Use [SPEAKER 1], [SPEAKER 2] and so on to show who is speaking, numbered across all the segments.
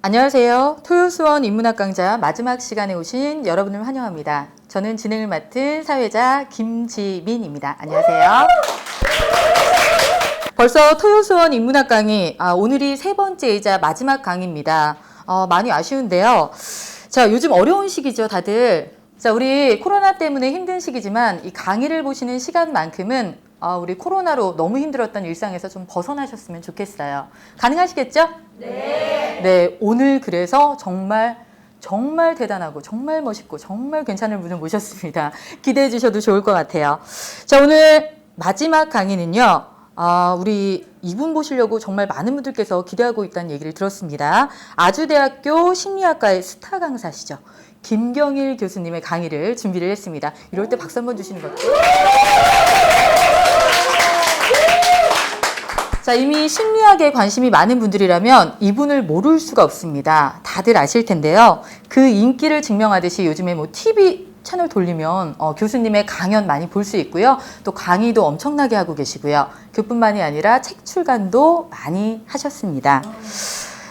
[SPEAKER 1] 안녕하세요. 토요수원 인문학 강좌 마지막 시간에 오신 여러분을 환영합니다. 저는 진행을 맡은 사회자 김지민입니다. 안녕하세요. 벌써 토요수원 인문학 강의, 오늘이 세 번째이자 마지막 강의입니다. 많이 아쉬운데요. 자, 요즘 어려운 시기죠, 다들. 자, 우리 코로나 때문에 힘든 시기지만 이 강의를 보시는 시간만큼은 우리 코로나로 너무 힘들었던 일상에서 좀 벗어나셨으면 좋겠어요. 가능하시겠죠? 네. 네, 오늘 그래서 정말 대단하고 정말 멋있고 정말 괜찮은 분을 모셨습니다. 기대해 주셔도 좋을 것 같아요. 자, 오늘 마지막 강의는요. 우리 이분 보시려고 정말 많은 분들께서 기대하고 있다는 얘기를 들었습니다. 아주대학교 심리학과의 스타 강사시죠. 김경일 교수님의 강의를 준비를 했습니다. 이럴 때 박수 한번 주시는 거죠. 자, 이미 심리학에 관심이 많은 분들이라면 이분을 모를 수가 없습니다. 다들 아실 텐데요. 그 인기를 증명하듯이 요즘에 TV 채널 돌리면 교수님의 강연 많이 볼 수 있고요. 또 강의도 엄청나게 하고 계시고요. 그뿐만이 아니라 책 출간도 많이 하셨습니다.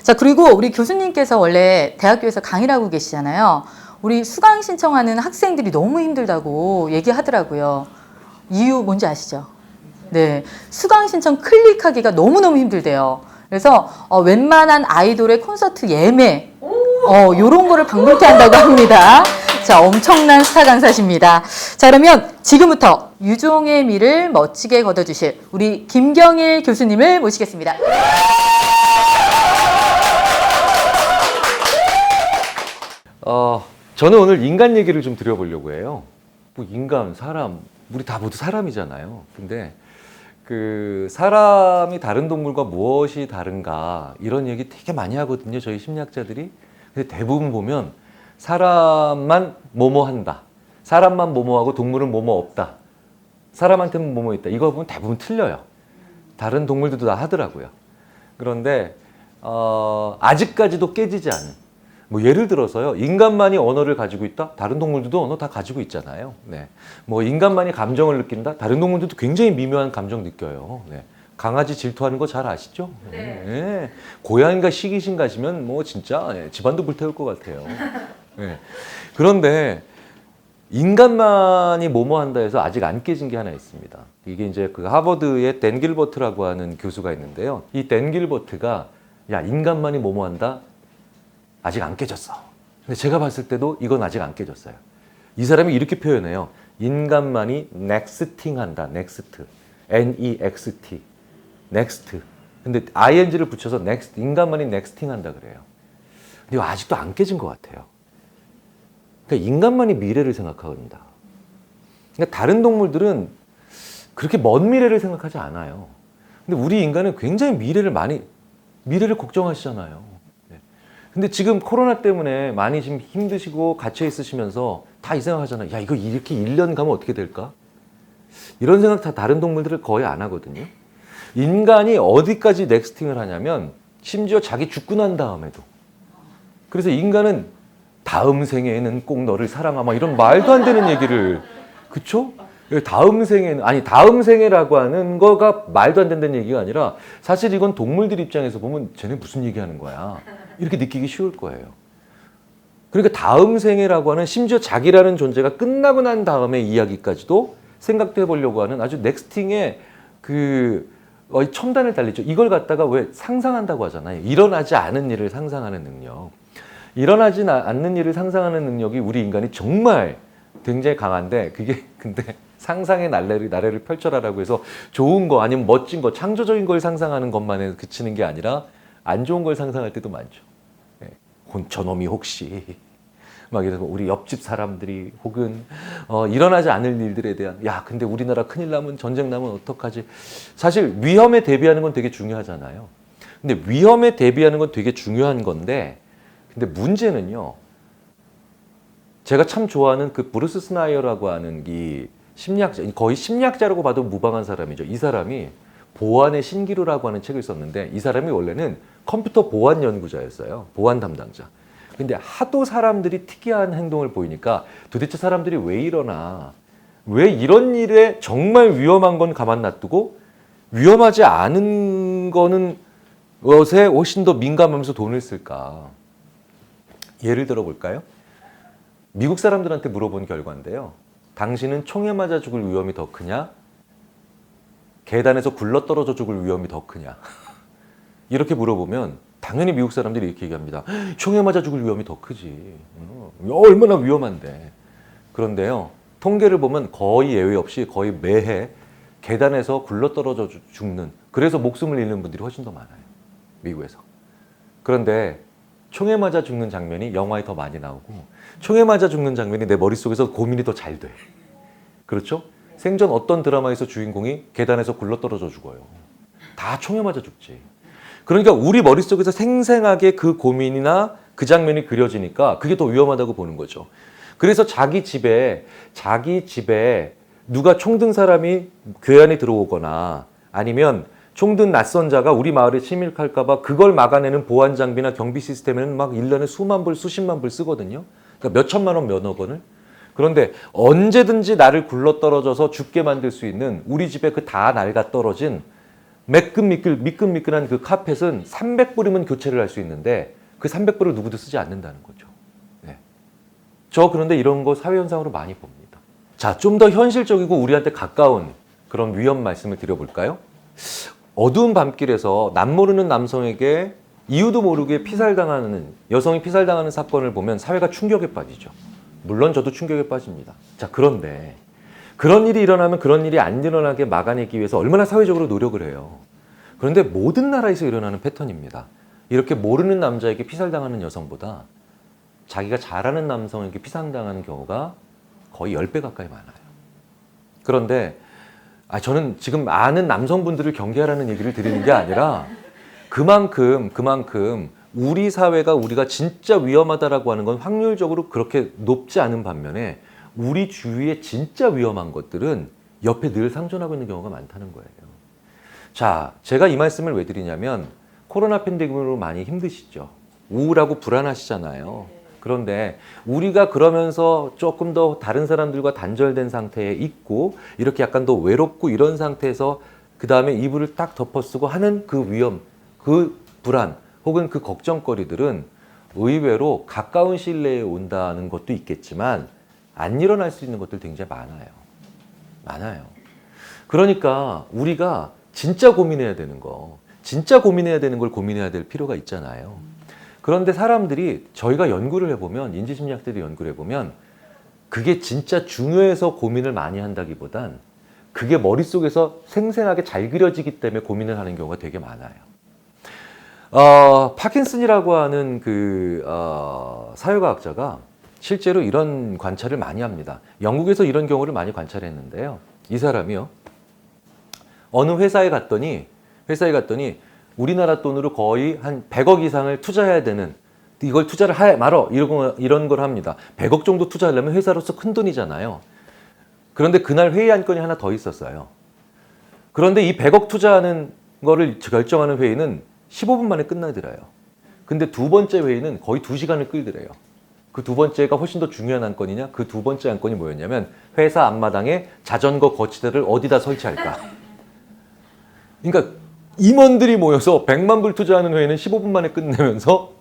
[SPEAKER 1] 자, 그리고 우리 교수님께서 원래 대학교에서 강의를 하고 계시잖아요. 우리 수강 신청하는 학생들이 너무 힘들다고 얘기하더라고요. 이유 뭔지 아시죠? 네, 수강 신청 클릭하기가 너무너무 힘들대요. 그래서 웬만한 아이돌의 콘서트 예매 요런 거를 방불케 한다고 합니다. 자, 엄청난 스타 강사십니다. 자, 그러면 지금부터 유종의 미를 멋지게 걷어주실 우리 김경일 교수님을 모시겠습니다.
[SPEAKER 2] 저는 오늘 인간 얘기를 좀 드려보려고 해요. 뭐 인간, 사람, 우리 다 모두 사람이잖아요. 근데 그 사람이 다른 동물과 무엇이 다른가 이런 얘기 되게 많이 하거든요. 저희 심리학자들이. 근데 대부분 보면 사람만 뭐뭐 한다. 사람만 뭐뭐 하고 동물은 뭐뭐 없다. 사람한테는 뭐뭐 있다. 이거 보면 대부분 틀려요. 다른 동물들도 다 하더라고요. 그런데 아직까지도 깨지지 않은 뭐 예를 들어서요. 인간만이 언어를 가지고 있다? 다른 동물들도 언어 다 가지고 있잖아요. 네. 뭐 인간만이 감정을 느낀다? 다른 동물들도 굉장히 미묘한 감정 느껴요. 네. 강아지 질투하는 거 잘 아시죠? 네. 네. 고양이가 시기심 가시면 뭐 진짜 집안도 불태울 것 같아요. 네. 그런데 인간만이 뭐뭐 한다 해서 아직 안 깨진 게 하나 있습니다. 이게 이제 그 하버드의 댄 길버트라고 하는 교수가 있는데요. 이 댄 길버트가 야, 인간만이 뭐뭐 한다? 아직 안 깨졌어. 근데 제가 봤을 때도 이건 아직 안 깨졌어요. 이 사람이 이렇게 표현해요. 인간만이 넥스팅 한다. 넥스트. N-E-X-T. 넥스트. 근데 ing를 붙여서 넥스트. 인간만이 넥스팅 한다 그래요. 근데 아직도 안 깨진 것 같아요. 그러니까 인간만이 미래를 생각한다. 그러니까 다른 동물들은 그렇게 먼 미래를 생각하지 않아요. 근데 우리 인간은 굉장히 미래를 걱정하시잖아요. 근데 지금 코로나 때문에 많이 지금 힘드시고 갇혀 있으시면서 다 이 생각하잖아요. 야, 이거 이렇게 1년 가면 어떻게 될까? 이런 생각 다 다른 동물들은 거의 안 하거든요. 인간이 어디까지 넥스팅을 하냐면 심지어 자기 죽고 난 다음에도. 그래서 인간은 다음 생에는 꼭 너를 사랑하 막 이런 말도 안 되는 얘기를, 그쵸? 다음 생에는, 아니 다음 생에라고 하는 거가 말도 안 된다는 얘기가 아니라 사실 이건 동물들 입장에서 보면 쟤네 무슨 얘기하는 거야 이렇게 느끼기 쉬울 거예요. 그러니까 다음 생에라고 하는 심지어 자기라는 존재가 끝나고 난 다음의 이야기까지도 생각해 보려고 하는 아주 넥스팅의 그 첨단을 달리죠. 이걸 갖다가 왜 상상한다고 하잖아요. 일어나지 않은 일을 상상하는 능력. 일어나지 않는 일을 상상하는 능력이 우리 인간이 정말 굉장히 강한데 그게 근데 상상의 나래를 펼쳐라라고 해서 좋은 거 아니면 멋진 거 창조적인 걸 상상하는 것만에 그치는 게 아니라 안 좋은 걸 상상할 때도 많죠. 네. 저놈이 혹시 막 이래서 우리 옆집 사람들이 혹은 일어나지 않을 일들에 대한 야 근데 우리나라 큰일 나면 전쟁 나면 어떡하지. 사실 위험에 대비하는 건 되게 중요하잖아요. 근데 위험에 대비하는 건 되게 중요한 건데 근데 문제는요. 제가 참 좋아하는 그 브루스 스나이어라고 하는 이 심리학자, 거의 심리학자라고 봐도 무방한 사람이죠. 이 사람이 보안의 신기루라고 하는 책을 썼는데 이 사람이 원래는 컴퓨터 보안 연구자였어요. 보안 담당자. 근데 하도 사람들이 특이한 행동을 보이니까 도대체 사람들이 왜 이러나, 왜 이런 일에 정말 위험한 건 가만 놔두고 위험하지 않은 거는 것에 훨씬 더 민감하면서 돈을 쓸까? 예를 들어 볼까요? 미국 사람들한테 물어본 결과인데요. 당신은 총에 맞아 죽을 위험이 더 크냐? 계단에서 굴러떨어져 죽을 위험이 더 크냐? 이렇게 물어보면 당연히 미국 사람들이 이렇게 얘기합니다. 총에 맞아 죽을 위험이 더 크지. 얼마나 위험한데. 그런데요. 통계를 보면 거의 예외 없이 거의 매해 계단에서 굴러떨어져 죽는, 그래서 목숨을 잃는 분들이 훨씬 더 많아요. 미국에서. 그런데 총에 맞아 죽는 장면이 영화에 더 많이 나오고 총에 맞아 죽는 장면이 내 머릿속에서 고민이 더 잘 돼. 그렇죠? 생전 어떤 드라마에서 주인공이 계단에서 굴러떨어져 죽어요. 다 총에 맞아 죽지. 그러니까 우리 머릿속에서 생생하게 그 고민이나 그 장면이 그려지니까 그게 더 위험하다고 보는 거죠. 그래서 자기 집에 누가 총든 사람이 괴한이 들어오거나 아니면 총든 낯선 자가 우리 마을에 침입할까 봐 그걸 막아내는 보안 장비나 경비 시스템에는 막 1년에 수만 불, 수십만 불 쓰거든요. 그러니까 몇 천만 원, 몇억 원을. 그런데 언제든지 나를 굴러떨어져서 죽게 만들 수 있는 우리 집에 그 다 낡아 떨어진 미끈미끈한 그 카펫은 300불이면 교체를 할 수 있는데 그 300불을 누구도 쓰지 않는다는 거죠. 네. 저 그런데 이런 거 사회현상으로 많이 봅니다. 자, 좀 더 현실적이고 우리한테 가까운 그런 위험 말씀을 드려볼까요? 어두운 밤길에서 남모르는 남성에게 이유도 모르게 피살당하는, 여성이 피살당하는 사건을 보면 사회가 충격에 빠지죠. 물론 저도 충격에 빠집니다. 자, 그런데 그런 일이 일어나면 그런 일이 안 일어나게 막아내기 위해서 얼마나 사회적으로 노력을 해요. 그런데 모든 나라에서 일어나는 패턴입니다. 이렇게 모르는 남자에게 피살당하는 여성보다 자기가 잘 아는 남성에게 피살당하는 경우가 거의 10배 가까이 많아요. 그런데 저는 지금 아는 남성분들을 경계하라는 얘기를 드리는 게 아니라 그만큼 우리 사회가 우리가 진짜 위험하다라고 하는 건 확률적으로 그렇게 높지 않은 반면에 우리 주위에 진짜 위험한 것들은 옆에 늘 상존하고 있는 경우가 많다는 거예요. 자, 제가 이 말씀을 왜 드리냐면 코로나 팬데믹으로 많이 힘드시죠. 우울하고 불안하시잖아요. 그런데 우리가 그러면서 조금 더 다른 사람들과 단절된 상태에 있고 이렇게 약간 더 외롭고 이런 상태에서 그 다음에 이불을 딱 덮어쓰고 하는 그 위험, 그 불안 혹은 그 걱정거리들은 의외로 가까운 시일 내에 온다는 것도 있겠지만 안 일어날 수 있는 것들 굉장히 많아요. 그러니까 우리가 진짜 고민해야 되는 걸 고민해야 될 필요가 있잖아요. 그런데 사람들이 저희가 연구를 해보면 인지심리학들이 연구를 해보면 그게 진짜 중요해서 고민을 많이 한다기보단 그게 머릿속에서 생생하게 잘 그려지기 때문에 고민을 하는 경우가 되게 많아요. 파킨슨이라고 하는 사회과학자가 실제로 이런 관찰을 많이 합니다. 영국에서 이런 경우를 많이 관찰했는데요. 이 사람이요. 어느 회사에 갔더니 우리나라 돈으로 거의 한 100억 이상을 투자해야 되는, 이걸 투자를 해 말어 이런 걸 합니다. 100억 정도 투자하려면 회사로서 큰 돈이잖아요. 그런데 그날 회의 안건이 하나 더 있었어요. 그런데 이 100억 투자하는 거를 결정하는 회의는 15분 만에 끝나더래요. 근데 두 번째 회의는 거의 2시간을 끌더래요. 그 두 번째가 훨씬 더 중요한 안건이냐? 그 두 번째 안건이 뭐였냐면 회사 앞마당에 자전거 거치대를 어디다 설치할까? 그러니까 임원들이 모여서 100만 불 투자하는 회의는 15분 만에 끝내면서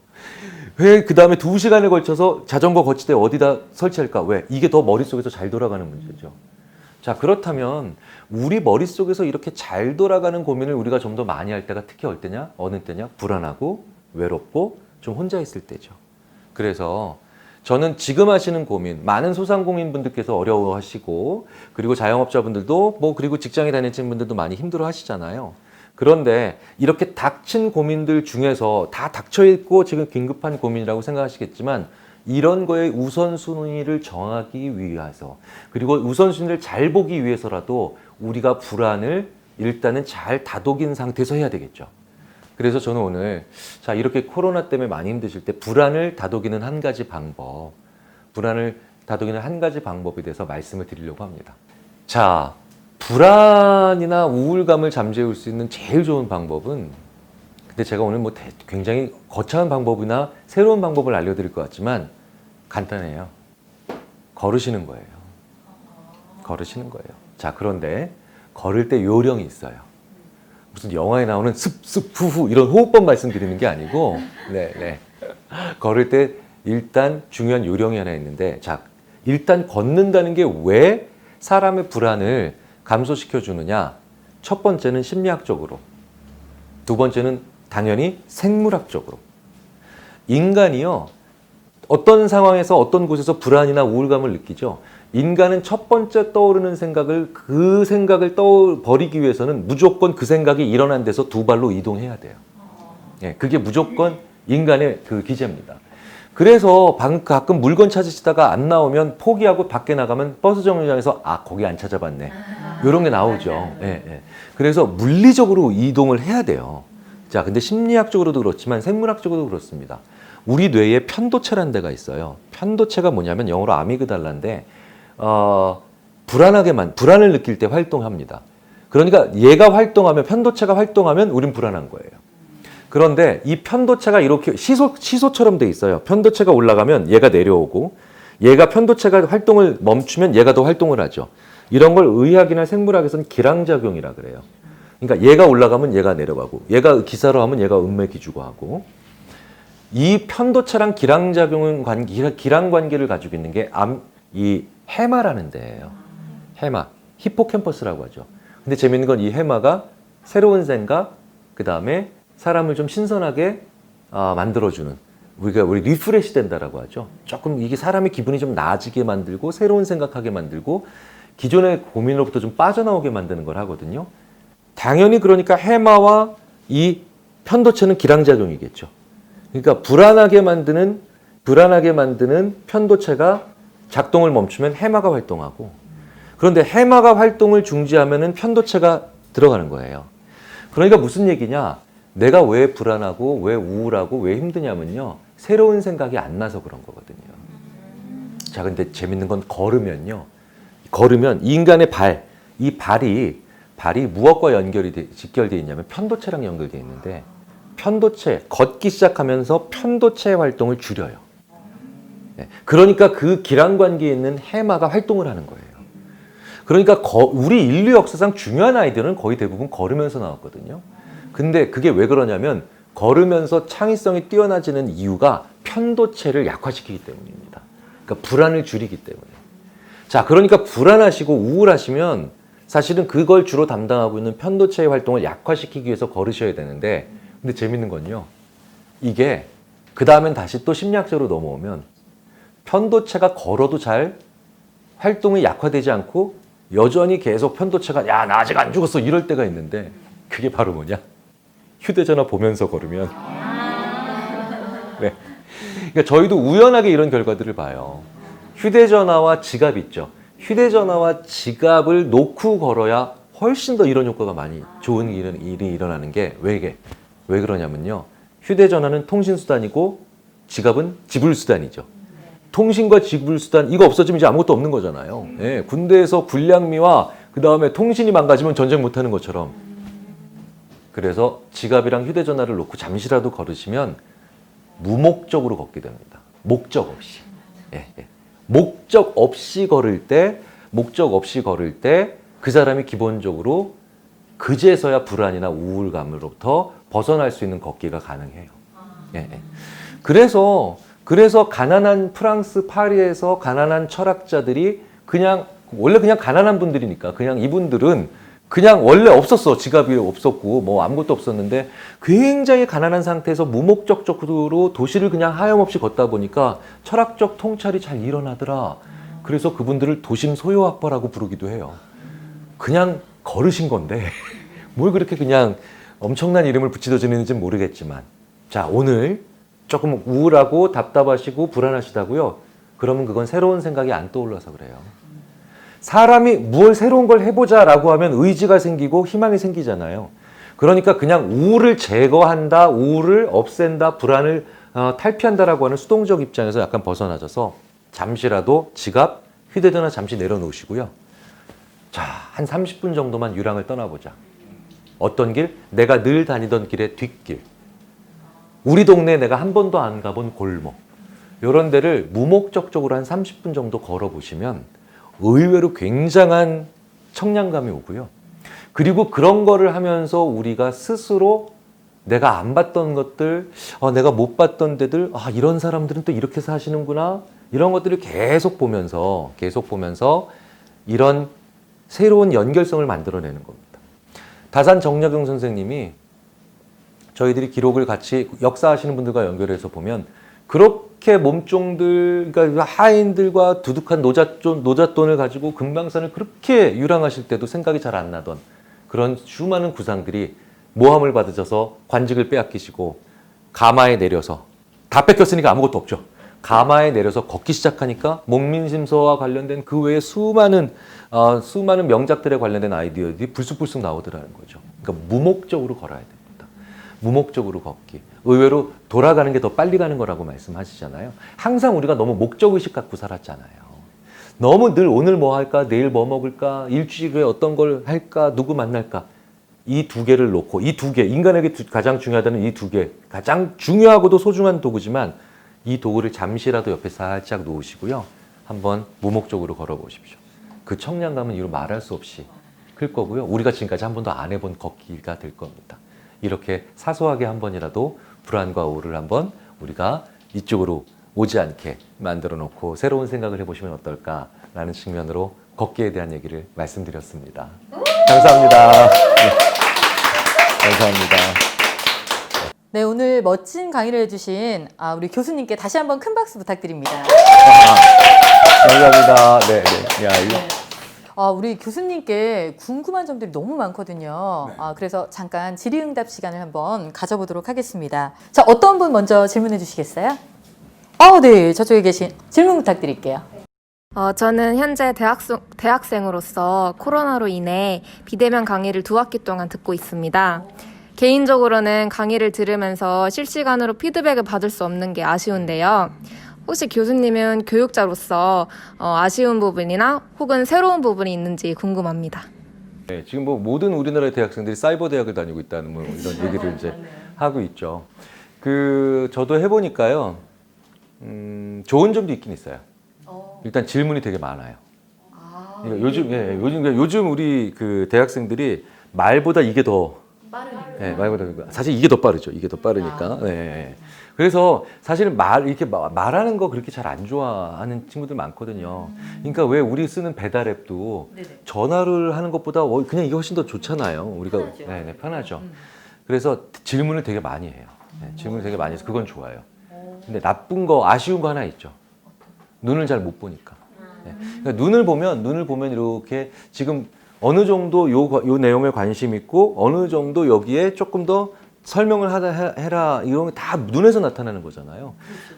[SPEAKER 2] 그 다음에 2시간에 걸쳐서 자전거 거치대 어디다 설치할까? 왜? 이게 더 머릿속에서 잘 돌아가는 문제죠. 자, 그렇다면 우리 머릿속에서 이렇게 잘 돌아가는 고민을 우리가 좀 더 많이 할 때가 특히 어느 때냐? 불안하고 외롭고 좀 혼자 있을 때죠. 그래서 저는 지금 하시는 고민, 많은 소상공인분들께서 어려워하시고 그리고 자영업자분들도 그리고 직장에 다니시는 분들도 많이 힘들어 하시잖아요. 그런데 이렇게 닥친 고민들 중에서 다 닥쳐있고 지금 긴급한 고민이라고 생각하시겠지만 이런 거에 우선순위를 정하기 위해서 그리고 우선순위를 잘 보기 위해서라도 우리가 불안을 일단은 잘 다독인 상태에서 해야 되겠죠. 그래서 저는 오늘 이렇게 코로나 때문에 많이 힘드실 때 불안을 다독이는 한 가지 방법에 대해서 말씀을 드리려고 합니다. 자, 불안이나 우울감을 잠재울 수 있는 제일 좋은 방법은, 근데 제가 오늘 굉장히 거창한 방법이나 새로운 방법을 알려드릴 것 같지만 간단해요. 걸으시는 거예요. 자, 그런데 걸을 때 요령이 있어요. 무슨 영화에 나오는 습습 후후 이런 호흡법 말씀드리는 게 아니고 네. 걸을 때 일단 중요한 요령이 하나 있는데 자, 일단 걷는다는 게 왜 사람의 불안을 감소시켜 주느냐? 첫 번째는 심리학적으로. 두 번째는 당연히 생물학적으로. 인간이요. 어떤 상황에서 어떤 곳에서 불안이나 우울감을 느끼죠. 인간은 첫 번째 떠오르는 생각을 그 생각을 버리기 위해서는 무조건 그 생각이 일어난 데서 두 발로 이동해야 돼요. 예, 그게 무조건 인간의 그 기제입니다. 그래서 가끔 물건 찾으시다가 안 나오면 포기하고 밖에 나가면 버스 정류장에서 거기 안 찾아봤네. 이런 게 나오죠. 예. 그래서 물리적으로 이동을 해야 돼요. 자, 근데 심리학적으로도 그렇지만 생물학적으로도 그렇습니다. 우리 뇌에 편도체라는 데가 있어요. 편도체가 뭐냐면 영어로 아미그달라인데 불안을 느낄 때 활동합니다. 그러니까 얘가 활동하면 편도체가 활동하면 우린 불안한 거예요. 그런데 이 편도체가 이렇게 시소처럼 돼 있어요. 편도체가 올라가면 얘가 내려오고 얘가 편도체가 활동을 멈추면 얘가 더 활동을 하죠. 이런 걸 의학이나 생물학에서는 기량작용이라 그래요. 그러니까 얘가 올라가면 얘가 내려가고 얘가 기사로 하면 얘가 음메기주고 하고 이 편도체랑 기량작용은 기량 관계를 가지고 있는 게 이 해마라는 데예요. 해마, 히포캠퍼스라고 하죠. 근데 재밌는 건 이 해마가 새로운 생각, 그 다음에 사람을 좀 신선하게 만들어주는 우리 리프레시 된다라고 하죠. 조금 이게 사람의 기분이 좀 나아지게 만들고 새로운 생각하게 만들고 기존의 고민으로부터 좀 빠져나오게 만드는 걸 하거든요. 당연히 그러니까 해마와 이 편도체는 기량작용이겠죠. 그러니까 불안하게 만드는 편도체가 작동을 멈추면 해마가 활동하고 그런데 해마가 활동을 중지하면은 편도체가 들어가는 거예요. 그러니까 무슨 얘기냐? 내가 왜 불안하고 왜 우울하고 왜 힘드냐면요. 새로운 생각이 안 나서 그런 거거든요. 자, 근데 재밌는 건 걸으면 이 인간의 이 발이 무엇과 직결되어 있냐면 편도체랑 연결되어 있는데 걷기 시작하면서 편도체의 활동을 줄여요. 그러니까 그 기량 관계에 있는 해마가 활동을 하는 거예요. 그러니까 우리 인류 역사상 중요한 아이들은 거의 대부분 걸으면서 나왔거든요. 근데 그게 왜 그러냐면 걸으면서 창의성이 뛰어나지는 이유가 편도체를 약화시키기 때문입니다. 그러니까 불안을 줄이기 때문에. 자, 그러니까 불안하시고 우울하시면 사실은 그걸 주로 담당하고 있는 편도체의 활동을 약화시키기 위해서 걸으셔야 되는데 근데 재밌는 건요. 이게 그 다음엔 다시 또 심리학적으로 넘어오면 편도체가 걸어도 잘 활동이 약화되지 않고 여전히 계속 편도체가 야, 나 아직 안 죽었어 이럴 때가 있는데 그게 바로 뭐냐? 휴대전화 보면서 걸으면 네. 그러니까 저희도 우연하게 이런 결과들을 봐요. 휴대전화와 지갑 있죠. 휴대전화와 지갑을 놓고 걸어야 훨씬 더 이런 효과가 많이 좋은 일이 일어나는 게 왜 그러냐면요. 휴대전화는 통신수단이고 지갑은 지불수단이죠. 통신과 지불수단 이거 없어지면 이제 아무것도 없는 거잖아요. 예, 군대에서 군량미와 그 다음에 통신이 망가지면 전쟁 못하는 것처럼. 그래서 지갑이랑 휴대전화를 놓고 잠시라도 걸으시면 무목적으로 걷게 됩니다. 목적 없이. 목적 없이 걸을 때 그 사람이 기본적으로 그제서야 불안이나 우울감으로부터 벗어날 수 있는 걷기가 가능해요. 그래서 가난한 프랑스 파리에서 가난한 철학자들이 원래 그냥 가난한 분들이니까 그냥 이분들은 그냥 원래 없었어. 지갑이 없었고 뭐 아무것도 없었는데 굉장히 가난한 상태에서 무목적적으로 도시를 그냥 하염없이 걷다 보니까 철학적 통찰이 잘 일어나더라. 그래서 그분들을 도심 소요학파라고 부르기도 해요. 그냥 걸으신 건데 뭘 그렇게 그냥 엄청난 이름을 붙이더지는지 모르겠지만 자, 오늘 조금 우울하고 답답하시고 불안하시다고요? 그러면 그건 새로운 생각이 안 떠올라서 그래요. 사람이 뭘 새로운 걸 해보자라고 하면 의지가 생기고 희망이 생기잖아요. 그러니까 그냥 우울을 제거한다, 우울을 없앤다, 불안을 탈피한다라고 하는 수동적 입장에서 약간 벗어나셔서 잠시라도 지갑, 휴대전화 잠시 내려놓으시고요. 자, 한 30분 정도만 유랑을 떠나보자. 어떤 길? 내가 늘 다니던 길의 뒷길. 우리 동네에 내가 한 번도 안 가본 골목. 이런 데를 무목적적으로 한 30분 정도 걸어보시면 의외로 굉장한 청량감이 오고요. 그리고 그런 거를 하면서 우리가 스스로 내가 안 봤던 것들, 내가 못 봤던 데들, 이런 사람들은 또 이렇게 사시는구나. 이런 것들을 계속 보면서 이런 새로운 연결성을 만들어내는 겁니다. 다산 정약용 선생님이 저희들이 기록을 같이 역사하시는 분들과 연결해서 보면 그렇게 몸종들, 그러니까 하인들과 두둑한 노잣돈을 가지고 금강산을 그렇게 유랑하실 때도 생각이 잘 안 나던 그런 수많은 구상들이 모함을 받으셔서 관직을 빼앗기시고 가마에 내려서 다 뺏겼으니까 아무것도 없죠. 가마에 내려서 걷기 시작하니까 목민심서와 관련된 그 외에 수많은 명작들에 관련된 아이디어들이 불쑥불쑥 나오더라는 거죠. 그러니까 무목적으로 걸어야 됩니다. 무목적으로 걷기. 의외로 돌아가는 게 더 빨리 가는 거라고 말씀하시잖아요. 항상 우리가 너무 목적의식 갖고 살았잖아요. 너무 늘 오늘 뭐 할까, 내일 뭐 먹을까, 일주일 후에 어떤 걸 할까, 누구 만날까. 이 두 개를 놓고, 이 두 개, 인간에게 가장 중요하다는 이 두 개, 가장 중요하고도 소중한 도구지만 이 도구를 잠시라도 옆에 살짝 놓으시고요. 한번 무목적으로 걸어보십시오. 그 청량감은 이루 말할 수 없이 클 거고요. 우리가 지금까지 한 번도 안 해본 걷기가 될 겁니다. 이렇게 사소하게 한 번이라도 불안과 우울을 한번 우리가 이쪽으로 오지 않게 만들어 놓고 새로운 생각을 해보시면 어떨까라는 측면으로 걷기에 대한 얘기를 말씀드렸습니다. 감사합니다. 네. 감사합니다.
[SPEAKER 1] 네, 오늘 멋진 강의를 해주신 우리 교수님께 다시 한번 큰 박수 부탁드립니다.
[SPEAKER 2] 감사합니다. 네, 네. 야, 이거.
[SPEAKER 1] 우리 교수님께 궁금한 점들이 너무 많거든요. 그래서 잠깐 질의응답 시간을 한번 가져보도록 하겠습니다. 자, 어떤 분 먼저 질문해 주시겠어요? 네, 저쪽에 계신 질문 부탁드릴게요.
[SPEAKER 3] 저는 현재 대학생으로서 코로나로 인해 비대면 강의를 2학기 동안 듣고 있습니다. 개인적으로는 강의를 들으면서 실시간으로 피드백을 받을 수 없는 게 아쉬운데요. 혹시 교수님은 교육자로서 아쉬운 부분이나 혹은 새로운 부분이 있는지 궁금합니다.
[SPEAKER 2] 네, 지금 뭐 모든 우리나라의 대학생들이 사이버 대학을 다니고 있다는 뭐 이런 얘기를 이제 하고 있죠. 저도 해보니까요, 좋은 점도 있긴 있어요. 일단 질문이 되게 많아요. 그러니까 요즘 우리 그 대학생들이 말보다 이게 더 말보다 사실 이게 더 빠르죠. 이게 더 빠르니까. 네. 그래서 사실 이렇게 말하는 거 그렇게 잘 안 좋아하는 친구들 많거든요. 그러니까 왜 우리 쓰는 배달 앱도 전화를 하는 것보다 그냥 이게 훨씬 더 좋잖아요. 우리가 편하죠. 네, 편하죠. 그래서 질문을 되게 많이 해요. 질문을 되게 많이 해서 그건 좋아요. 근데 아쉬운 거 하나 있죠. 눈을 잘 못 보니까. 그러니까 눈을 보면 이렇게 지금 어느 정도 요 내용에 관심 있고 어느 정도 여기에 조금 더 설명을 해라 이런 게 다 눈에서 나타나는 거잖아요.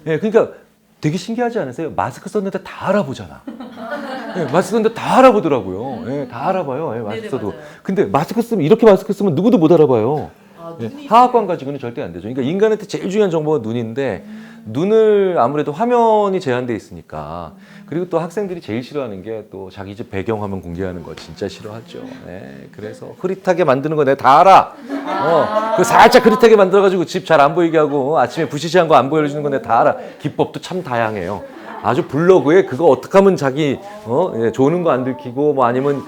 [SPEAKER 2] 예, 그러니까 되게 신기하지 않으세요? 마스크 썼는데 다 알아보잖아. 예, 마스크 썼는데 다 알아보더라고요. 예, 다 알아봐요. 예, 마스크 써도. 근데 마스크 쓰면 누구도 못 알아봐요. 예, 하악관 가지고는 절대 안 되죠. 그러니까 인간한테 제일 중요한 정보가 눈인데 눈을 아무래도 화면이 제한돼 있으니까 그리고 또 학생들이 제일 싫어하는 게 또 자기 집 배경화면 공개하는 거 진짜 싫어하죠. 네, 그래서 흐릿하게 만드는 거 내가 다 알아. 그 살짝 흐릿하게 만들어가지고 집 잘 안 보이게 하고 아침에 부시시한 거 안 보여주는 거 내가 다 알아. 기법도 참 다양해요. 아주 블로그에 그거 어떻게 하면 자기 조는 거 안 들키고 뭐 아니면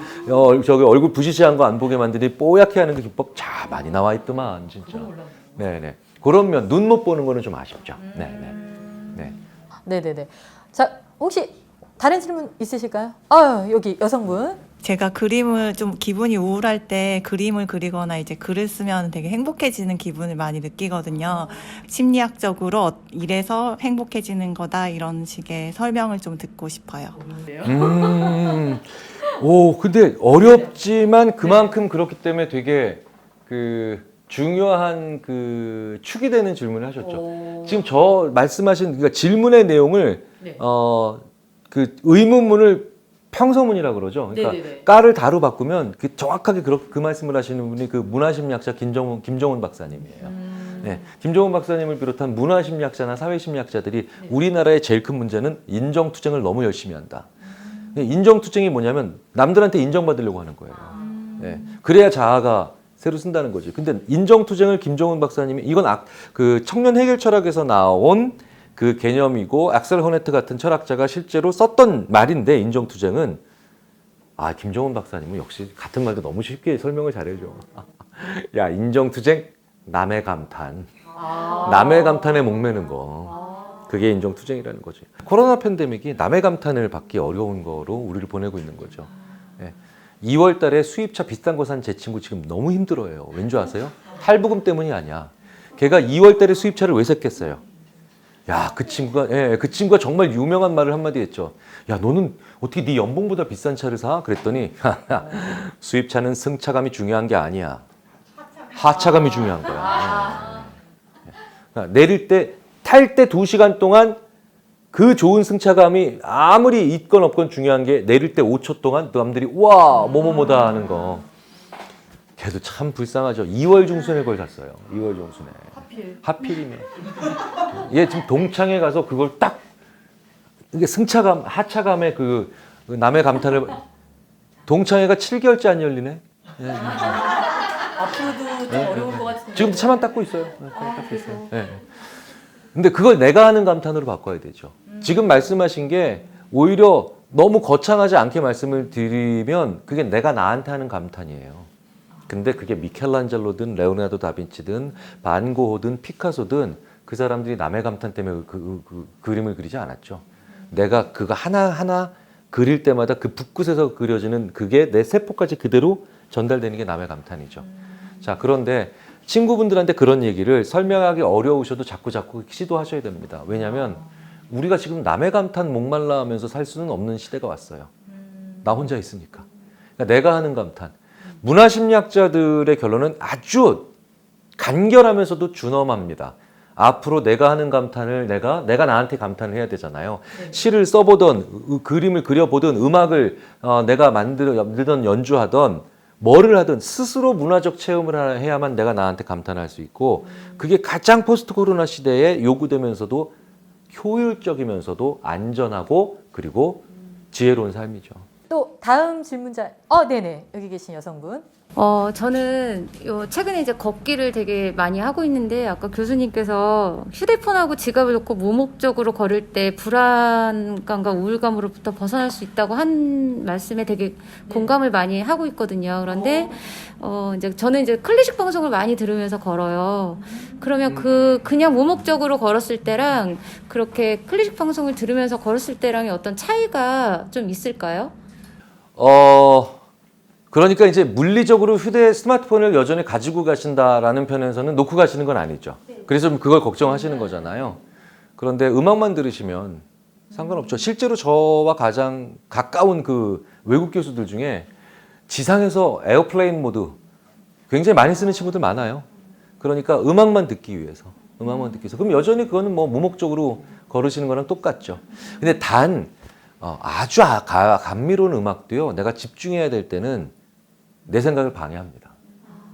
[SPEAKER 2] 저기 얼굴 부시시한 거 안 보게 만드니 뽀얗게 하는 그 기법 참 많이 나와 있더만 진짜. 네네. 그런 면 눈 못 보는 거는 좀 아쉽죠.
[SPEAKER 1] 네네네. 자, 혹시 다른 질문 있으실까요? 여기 여성분.
[SPEAKER 4] 제가 그림을 좀 기분이 우울할 때 그림을 그리거나 이제 글을 쓰면 되게 행복해지는 기분을 많이 느끼거든요. 심리학적으로 이래서 행복해지는 거다 이런 식의 설명을 좀 듣고 싶어요.
[SPEAKER 2] 근데 어렵지만 그만큼 그렇기 때문에 되게 중요한 축이 되는 질문을 하셨죠. 지금 저 말씀하신 그러니까 질문의 내용을 의문문을 평서문이라고 그러죠. 그러니까 까를 다로 바꾸면 정확하게 그 말씀을 하시는 분이 그 문화심리학자 김정훈 박사님이에요. 네, 김정훈 박사님을 비롯한 문화심리학자나 사회심리학자들이 우리나라의 제일 큰 문제는 인정투쟁을 너무 열심히 한다. 인정투쟁이 뭐냐면 남들한테 인정받으려고 하는 거예요. 네, 그래야 자아가 새로 쓴다는 거지. 근데 인정투쟁을 김정훈 박사님이 이건 그 청년 해결 철학에서 나온 그 개념이고 악셀 허네트 같은 철학자가 실제로 썼던 말인데 인정투쟁은 아, 김정은 박사님은 역시 같은 말도 너무 쉽게 설명을 잘해줘. 야, 인정투쟁, 남의 감탄. 남의 감탄에 목매는 거. 그게 인정투쟁이라는 거지. 코로나 팬데믹이 남의 감탄을 받기 어려운 거로 우리를 보내고 있는 거죠. 예. 2월 달에 수입차 비싼 거 산 제 친구 지금 너무 힘들어해요. 왠 줄 아세요? 할부금 때문이 아니야. 걔가 2월 달에 수입차를 왜 샀겠어요? 야, 그 친구가 정말 유명한 말을 한마디 했죠. 야, 너는 어떻게 네 연봉보다 비싼 차를 사? 그랬더니 수입차는 승차감이 중요한 게 아니야. 하차감이 중요한 거야. 내릴 때, 탈 때 2시간 동안 그 좋은 승차감이 아무리 있건 없건 중요한 게 내릴 때 5초 동안 남들이 와, 뭐뭐뭐다 하는 거. 걔도 참 불쌍하죠. 2월 중순에 그걸 샀어요. 2월 중순에. 하필이면. 얘 지금 동창회 가서 그걸 딱 이게 승차감, 하차감의 그 남의 감탄을 동창회가 7개월째 안 열리네. 예.
[SPEAKER 1] 앞으로도 좀 어려울 것 같은데.
[SPEAKER 2] 지금도 차만 닦고 있어요. 닦고 있어요. 예. 근데 그걸 내가 하는 감탄으로 바꿔야 되죠. 지금 말씀하신 게 오히려 너무 거창하지 않게 말씀을 드리면 그게 내가 나한테 하는 감탄이에요. 근데 그게 미켈란젤로든 레오나르도 다빈치든 반고흐든 피카소든 그 사람들이 남의 감탄 때문에 그 그림을 그리지 않았죠. 내가 그거 하나하나 그릴 때마다 그 붓끝에서 그려지는 그게 내 세포까지 그대로 전달되는 게 남의 감탄이죠. 자, 그런데 친구분들한테 그런 얘기를 설명하기 어려우셔도 자꾸 시도하셔야 됩니다. 왜냐하면 우리가 지금 남의 감탄 목말라 하면서 살 수는 없는 시대가 왔어요. 나 혼자 있으니까. 그러니까 내가 하는 감탄. 문화심리학자들의 결론은 아주 간결하면서도 준엄합니다. 앞으로 내가 하는 감탄을 내가 나한테 감탄을 해야 되잖아요. 시를 써보던, 그림을 그려보던, 음악을 내가 만들던, 연주하던, 뭐를 하든 스스로 문화적 체험을 해야만 내가 나한테 감탄할 수 있고, 그게 가장 포스트 코로나 시대에 요구되면서도 효율적이면서도 안전하고 그리고 지혜로운 삶이죠.
[SPEAKER 1] 또 다음 질문자. 네네. 여기 계신 여성분.
[SPEAKER 5] 저는 최근에 이제 걷기를 되게 많이 하고 있는데 아까 교수님께서 휴대폰하고 지갑을 놓고 무목적으로 걸을 때 불안감과 우울감으로부터 벗어날 수 있다고 한 말씀에 되게 공감을 많이 하고 있거든요. 그런데 이제 저는 이제 클래식 방송을 많이 들으면서 걸어요. 그러면 그냥 무목적으로 걸었을 때랑 그렇게 클래식 방송을 들으면서 걸었을 때랑의 어떤 차이가 좀 있을까요?
[SPEAKER 2] 그러니까 이제 물리적으로 스마트폰을 여전히 가지고 가신다라는 편에서는 놓고 가시는 건 아니죠. 그래서 그걸 걱정하시는 거잖아요. 그런데 음악만 들으시면 상관없죠. 실제로 저와 가장 가까운 그 외국 교수들 중에 지상에서 에어플레인 모드 굉장히 많이 쓰는 친구들 많아요. 그러니까 음악만 듣기 위해서. 그럼 여전히 그거는 뭐 무목적으로 걸으시는 거랑 똑같죠. 근데 아주 감미로운 음악도요, 내가 집중해야 될 때는 내 생각을 방해합니다.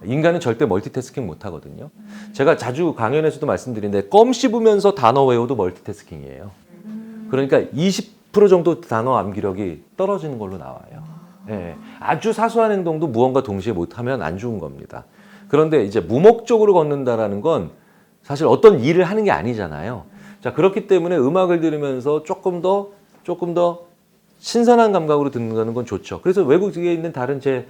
[SPEAKER 2] 인간은 절대 멀티태스킹 못 하거든요. 제가 자주 강연에서도 말씀드리는데, 껌 씹으면서 단어 외워도 멀티태스킹이에요. 그러니까 20% 정도 단어 암기력이 떨어지는 걸로 나와요. 예, 아주 사소한 행동도 무언가 동시에 못하면 안 좋은 겁니다. 그런데 이제 무목적으로 걷는다라는 건 사실 어떤 일을 하는 게 아니잖아요. 자, 그렇기 때문에 음악을 들으면서 조금 더 신선한 감각으로 듣는 건 좋죠. 그래서 외국에 있는 다른 이제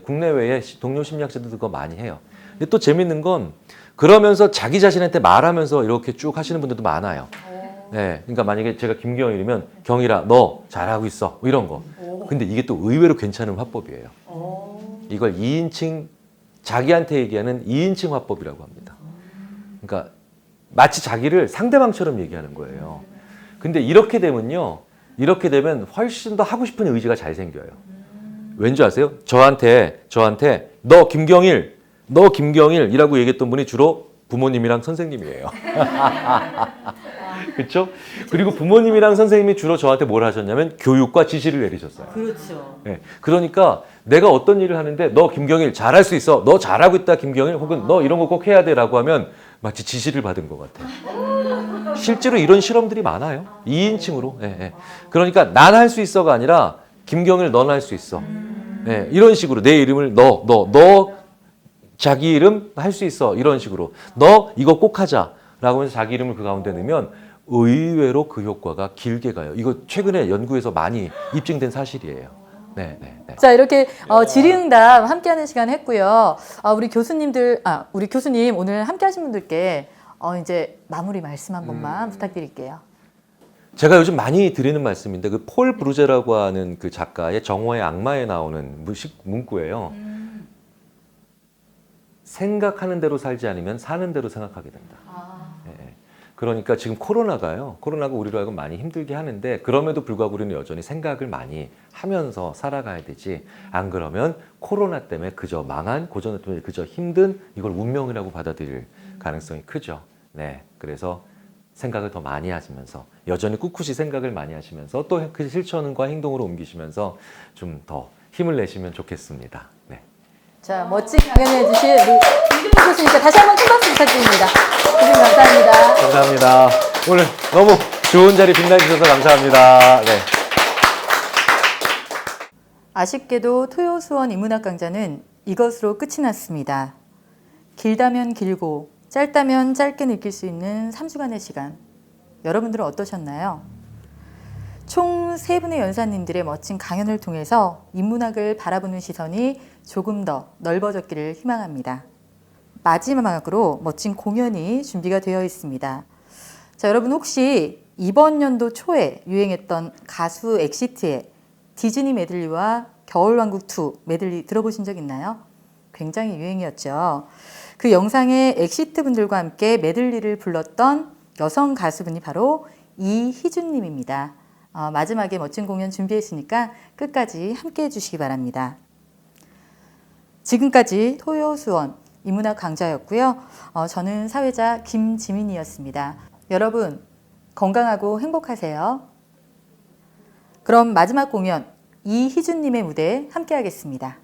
[SPEAKER 2] 국내외의 동료 심리학자들도 그거 많이 해요. 근데 또 재밌는 건 그러면서 자기 자신한테 말하면서 이렇게 쭉 하시는 분들도 많아요. 네, 그러니까 만약에 제가 김경일이면 경일아, 너 잘하고 있어. 뭐 이런 거. 근데 이게 또 의외로 괜찮은 화법이에요. 이걸 2인칭, 자기한테 얘기하는 2인칭 화법이라고 합니다. 그러니까 마치 자기를 상대방처럼 얘기하는 거예요. 근데 이렇게 되면 훨씬 더 하고 싶은 의지가 잘 생겨요. 왠지 아세요? 저한테 너 김경일이라고 얘기했던 분이 주로 부모님이랑 선생님이에요. 그렇죠? 그리고 부모님이랑 선생님이 주로 저한테 뭘 하셨냐면 교육과 지시를 내리셨어요.
[SPEAKER 1] 그렇죠.
[SPEAKER 2] 네. 그러니까 내가 어떤 일을 하는데 너 김경일 잘할 수 있어. 너 잘하고 있다 김경일. 혹은 너 이런 거 꼭 해야 돼라고 하면 마치 지시를 받은 것 같아요. 실제로 이런 실험들이 많아요. 2인칭으로. 네, 네. 그러니까 난 할 수 있어가 아니라 김경일 넌 할 수 있어. 네, 이런 식으로 내 이름을 너 자기 이름 할 수 있어. 이런 식으로 너 이거 꼭 하자라고 해서 자기 이름을 그 가운데 넣으면 의외로 그 효과가 길게 가요. 이거 최근에 연구에서 많이 입증된 사실이에요. 네, 네, 네.
[SPEAKER 1] 자, 이렇게 질의응답 함께하는 시간 했고요. 우리 교수님 오늘 함께하신 분들께 이제 마무리 말씀 한 번만 부탁드릴게요.
[SPEAKER 2] 제가 요즘 많이 드리는 말씀인데 그 폴 브루제라고 하는 그 작가의 정오의 악마에 나오는 문구예요. 생각하는 대로 살지 않으면 사는 대로 생각하게 된다. 예. 그러니까 지금 코로나가 우리로 하여금 많이 힘들게 하는데 그럼에도 불구하고 우리는 여전히 생각을 많이 하면서 살아가야 되지. 안 그러면 코로나 때문에 그저 망한, 고전 때문에 그저 힘든 이걸 운명이라고 받아들일 가능성이 크죠. 네, 그래서 생각을 더 많이 하시면서 여전히 꿋꿋이 생각을 많이 하시면서 또 그 실천과 행동으로 옮기시면서 좀 더 힘을 내시면 좋겠습니다. 네.
[SPEAKER 1] 자, 멋진 강연을 해주신 우리 김준호 교수님께 다시 한번 큰 박수 부탁드립니다. 교수님 감사합니다.
[SPEAKER 2] 감사합니다. 오늘 너무 좋은 자리 빛나주셔서 감사합니다. 네.
[SPEAKER 1] 아쉽게도 토요수원 인문학 강좌는 이것으로 끝이 났습니다. 길다면 길고 짧다면 짧게 느낄 수 있는 3주간의 시간. 여러분들은 어떠셨나요? 총 3분의 연사님들의 멋진 강연을 통해서 인문학을 바라보는 시선이 조금 더 넓어졌기를 희망합니다. 마지막으로 멋진 공연이 준비가 되어 있습니다. 자, 여러분 혹시 이번 연도 초에 유행했던 가수 엑시트의 디즈니 메들리와 겨울왕국2 메들리 들어보신 적 있나요? 굉장히 유행이었죠. 그 영상에 엑시트 분들과 함께 메들리를 불렀던 여성 가수분이 바로 이희준님입니다. 마지막에 멋진 공연 준비했으니까 끝까지 함께 해주시기 바랍니다. 지금까지 토요수원 인문학 강좌였고요. 저는 사회자 김지민이었습니다. 여러분 건강하고 행복하세요. 그럼 마지막 공연 이희준님의 무대 함께 하겠습니다.